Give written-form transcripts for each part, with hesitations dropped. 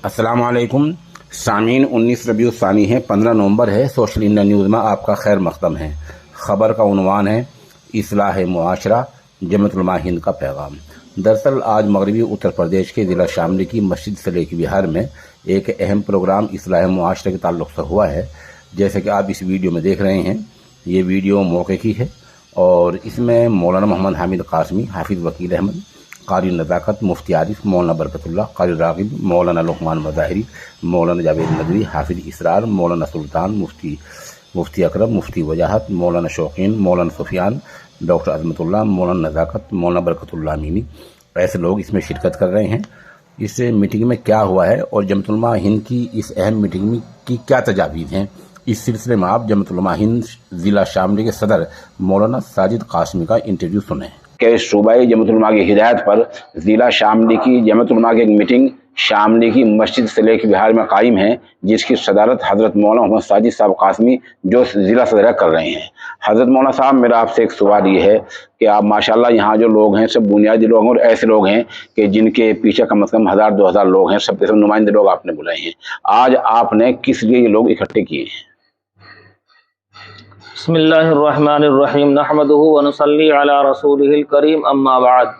अस्सलाम वालेकुम सामीन। 19 रबीउ सानी है, 15 नवंबर है। सोशल इंडिया न्यूज़ में आपका खैर मक़दम है। ख़बर का उन्वान है इस्लाह मुआशरा, जमअत उलमा हिंद का पैगाम। दरअसल आज मगरबी उत्तर प्रदेश के ज़िला शामली की मस्जिद से लेकर बिहार में एक अहम प्रोग्राम इस्लाह मुआशरा के ताल्लुक़ से हुआ है। जैसे कि आप इस वीडियो में देख रहे हैं, ये वीडियो मौके की है और इसमें मौलाना मोहम्मद हामिद कासमी, हाफिज़ वकील अहमद, कारी नज़ाकत, मुफ्ती आरिफ, मौलाना बरकतुल्लाह, कारी रागिब, मौलाना लुकमान मज़ाहिरी, मौलाना जावेद नदवी, हाफिज़ इसरार, मौलाना सुल्तान, मुफ्ती अकरम, मुफ्ती वजाहत, मौलाना शौकीन, मौलाना सुफियान, डॉक्टर अज़मतुल्लाह, मौलाना नज़ाकत, मौलाना बरकतुल्लाह अमीनी, ऐसे लोग इसमें शिरकत कर रहे हैं। इस मीटिंग में क्या हुआ है और जमअत उलमा हिंद की इस अहम मीटिंग में की क्या तजावीज़ हैं, इस सिलसिले में आप जमअत उलमा हिंद ज़िला शामली के सदर मौलाना साजिद कासमी का इंटरव्यू सुने कि सूबाई जमअत उलमा की हिदायत पर ज़िला शामली की जमअत उलमा की एक मीटिंग शामली की मस्जिद से लेकर बिहार में कायम है, जिसकी सदारत हज़रत मौलाना मोहम्मद साजिद साहब कासमी जो ज़िला सदर कर रहे हैं। हज़रत मौलाना साहब, मेरा आपसे एक सवाल ये है कि आप माशाल्लाह यहाँ जो लोग हैं सब बुनियादी लोग हैं और ऐसे लोग हैं कि जिनके पीछे कम से कम 1000-2000 लोग हैं, सब के सब नुमाइंदे लोग आपने बुलाए हैं। आज आपने किस लिए ये लोग इकट्ठे किए हैं? बिस्मिल्लाहिर्रहमानिर्रहीम, नहमदुहु व नुसल्ली अला रसूलिहिल करीम, अम्मा बाद।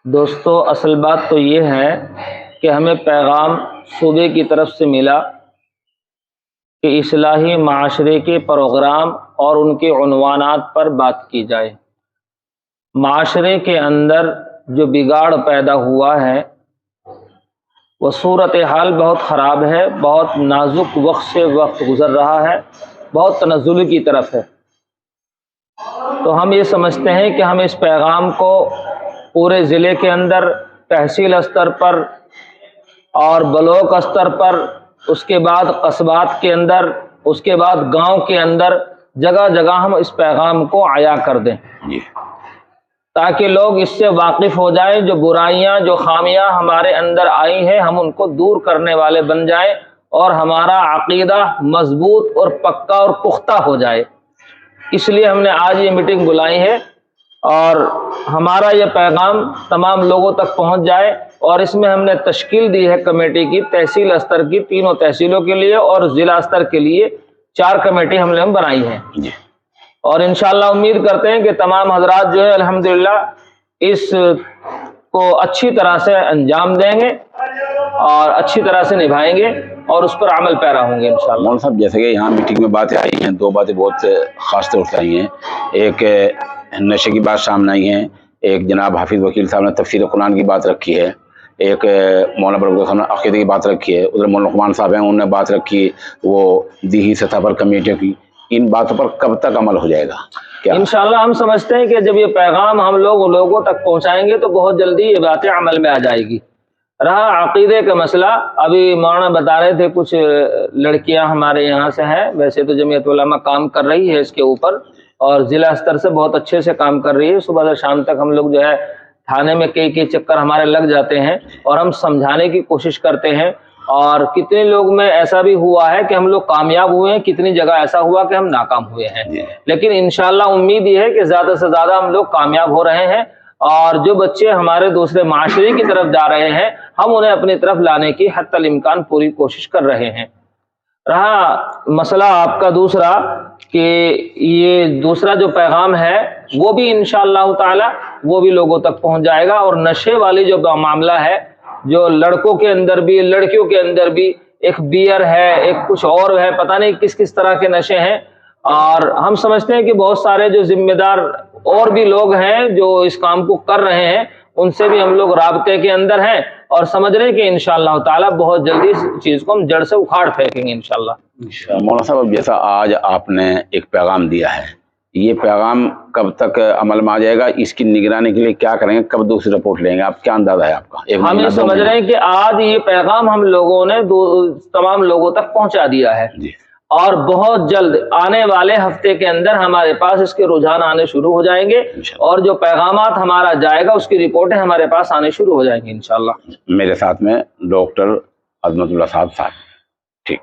दोस्तों, असल बात तो ये है कि हमें पैगाम सूबे की तरफ से मिला कि इस्लाही माशरे के प्रोग्राम और उनके उन्वानात पर बात की जाए। माशरे के अंदर जो बिगाड़ पैदा हुआ है वो सूरत हाल बहुत ख़राब है, बहुत नाजुक वक्त से वक्त गुज़र रहा है, बहुत तनज़्ज़ुल की तरफ है। तो हम ये समझते हैं कि हम इस पैगाम को पूरे ज़िले के अंदर, तहसील स्तर पर और ब्लॉक स्तर पर, उसके बाद कस्बात के अंदर, उसके बाद गांव के अंदर, जगह जगह हम इस पैगाम को आया कर दें ताकि लोग इससे वाकिफ़ हो जाएं। जो बुराइयां, जो खामियां हमारे अंदर आई हैं, हम उनको दूर करने वाले बन जाएं और हमारा अक़ीदा मजबूत और पक्का और पुख्ता हो जाए। इसलिए हमने आज ये मीटिंग बुलाई है और हमारा ये पैगाम तमाम लोगों तक पहुंच जाए। और इसमें हमने तश्कील दी है कमेटी की, तहसील स्तर की 3 तहसीलों के लिए और ज़िला स्तर के लिए 4 कमेटी हमने बनाई है। और इंशाअल्लाह उम्मीद करते हैं कि तमाम हजरात जो है अल्हम्दुलिल्लाह इस को अच्छी तरह से अंजाम देंगे और अच्छी तरह से निभाएंगे और उस पर अमल पैरा होंगे इंशाअल्लाह। मौलाना साहब, जैसे कि यहाँ मीटिंग में बातें आई हैं, 2 बातें बहुत ख़ास तौर से आई हैं। एक नशे की बात सामने आई है, एक जनाब हाफिज़ वकील साहब ने तफसीर कुरान की बात रखी है, एक मौलाना बरकतुल्लाह साहब ने अक़ीदे की बात रखी है, उधर मौलाना लुकमान साहब हैं, उन्होंने बात रखी वो दीही सतह पर कमेटियों की। इन बातों पर कब तक अमल हो जाएगा? इंशाअल्लाह हम समझते हैं कि जब ये पैगाम हम लोगों तक पहुंचाएंगे तो बहुत जल्दी ये बातें अमल में आ जाएगी। रहा अक़ीदे का मसला, अभी मौलाना बता रहे थे कुछ लड़कियां हमारे यहाँ से हैं, वैसे तो जमीयत उलमा काम कर रही है इसके ऊपर और ज़िला स्तर से बहुत अच्छे से काम कर रही है। सुबह से शाम तक हम लोग जो है थाने में कई चक्कर हमारे लग जाते हैं और हम समझाने की कोशिश करते हैं। और कितने लोग में ऐसा भी हुआ है कि हम लोग कामयाब हुए हैं, कितनी जगह ऐसा हुआ कि हम नाकाम हुए हैं। लेकिन इंशाअल्लाह उम्मीद ये है कि ज़्यादा से ज़्यादा हम लोग कामयाब हो रहे हैं और जो बच्चे हमारे दूसरे माशरे की तरफ जा रहे हैं, हम उन्हें अपनी तरफ लाने की हत्तल इम्कान पूरी कोशिश कर रहे हैं। रहा मसला आपका दूसरा कि ये दूसरा जो पैगाम है वो भी इंशाअल्लाह ताला वो भी लोगों तक पहुंच जाएगा। और नशे वाली जो मामला है, जो लड़कों के अंदर भी लड़कियों के अंदर भी, एक बियर है, एक कुछ और है, पता नहीं किस किस तरह के नशे हैं। और हम समझते हैं कि बहुत सारे जो जिम्मेदार और भी लोग हैं जो इस काम को कर रहे हैं, उनसे भी हम लोग राब्ते के अंदर हैं और समझ रहे हैं कि इंशाअल्लाह ताला बहुत जल्दी इस चीज़ को हम जड़ से उखाड़ फेंकेंगे इंशाअल्लाह। मौलाना साहब, जैसा आज आपने एक पैगाम दिया है, ये पैगाम कब तक अमल में आ जाएगा? इसकी निगरानी के लिए क्या करेंगे? कब दूसरी रिपोर्ट लेंगे? आप क्या अंदाजा है आपका? हम ये समझ रहे हैं कि आज ये पैगाम हम लोगों ने तमाम लोगों तक पहुंचा दिया है और बहुत जल्द आने वाले हफ्ते के अंदर हमारे पास इसके रुझान आने शुरू हो जाएंगे और जो पैगामात हमारा जाएगा उसकी रिपोर्टें हमारे पास आने शुरू हो जाएंगी इंशाअल्लाह। मेरे साथ में डॉक्टर अज़मतुल्लाह साहब